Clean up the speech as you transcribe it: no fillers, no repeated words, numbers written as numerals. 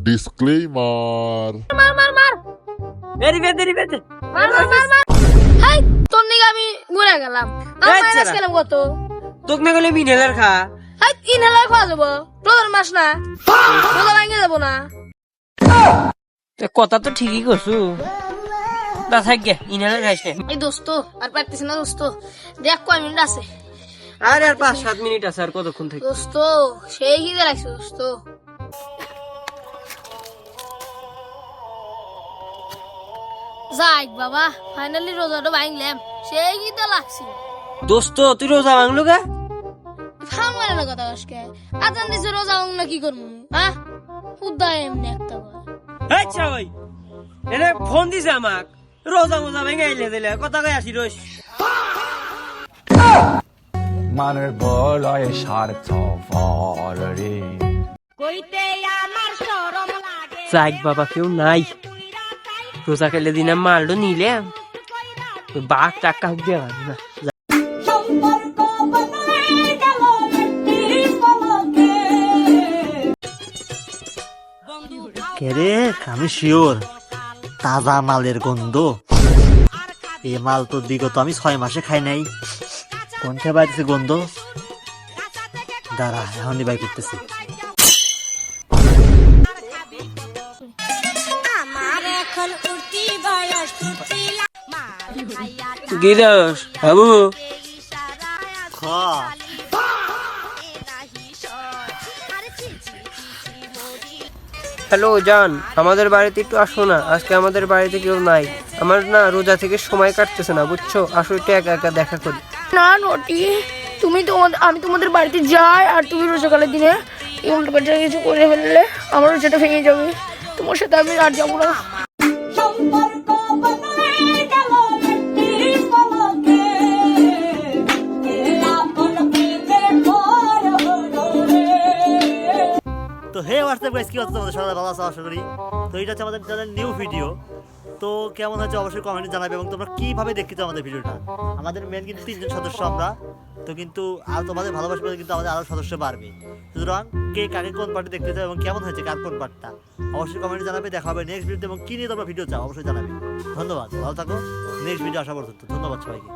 Disclaimer. মার মার মার দেরি বেতে মার মার মার মার হাই তোর নিকে আমি মরে গেলাম আমি মাইনাস খেলাম কত তোক না গেলে মিনেলার খা হাই ইনহেলার খাওয়া যাবো তোর মাস না তোর ভাঙে যাবো না কথা তো ঠিকই করছু তা থাক গে ইনহেলার খাইস না এই দোস্ত আর পারতেছি না দোস্ত দেখ কয় মিনিট আছে আর 5-7 মিনিট আছে আর কতক্ষণ থেকে দোস্ত সেই খিদে লাগছে দোস্ত যাই বাবা ফাইনালি রোজাটা ভাঙলাম সেই খিদে লাগছে দোস্ত তুই রোজা ভাঙলু গা ফাউন মারে না কথা আজকে আজান দিছে রোজা ভাঙ কি করবো হ্যাঁ খুদা এমনি একটা আচ্ছা ভাই এনে ফোন দিছে আমাক রোজা মোজা ভেঙে আইলে দিলে কথা কই আসি রইস মানের বলয় স্বার্থ ফলরে যাক বাবা কেউ নাই রোজা খেলে দিনে মালটো নিলে বাঘ টাক্কা হুক দিয়ে না কেরে আমি শিওর তাজা মালের গন্ধ এই মাল তো বিগত আমি 6 মাসে খাই নাই কোন খেয়ে বাইতেছে গন্ধ দাঁড়া এখনই বাই করতেছি গিরস বাবু হ্যালো জান আমাদের বাড়িতে একটু আসো না আজকে আমাদের বাড়িতে কেউ নাই আমার না রোজা থেকে সময় কাটতেছে না বুঝছো আসো একটু একা একা দেখা করি না নটি তুমি আমি তোমাদের বাড়িতে যাই আর তুমি রোজাকালের দিনে এই উল্টোপাল্টা কিছু করে ফেললে আমার রোজাটা ভেঙে যাবে তোমার সাথে আমি আর যাবো না তো হে হোয়াটসঅ্যাপ গাইস কি হচ্ছে তোমাদের সবাই ভালো আছো আশা করি তো এটা হচ্ছে আমাদের চ্যানেল নিউ ভিডিও তো কেমন হচ্ছে অবশ্যই কমেন্টে জানাবে এবং তোমরা কিভাবে দেখতে আমাদের ভিডিওটা আমাদের মেন কিন্তু 3 জন সদস্য আমরা তো কিন্তু আর তোমাদের ভালোবাসা পেলে কিন্তু আমাদের আরো সদস্য বাড়বে সুতরাং কে কাকে কোন পার্টি দেখতে চাও এবং কেমন হয়েছে কার কোন পার্টটা অবশ্যই কমেন্টে জানাবে দেখা হবে নেক্সট ভিডিওতে এবং কি নিয়ে তোমরা ভিডিও চাও অবশ্যই জানাবে ধন্যবাদ ভালো থাকো নেক্সট ভিডিও আসা পর্যন্ত ধন্যবাদ সবাইকে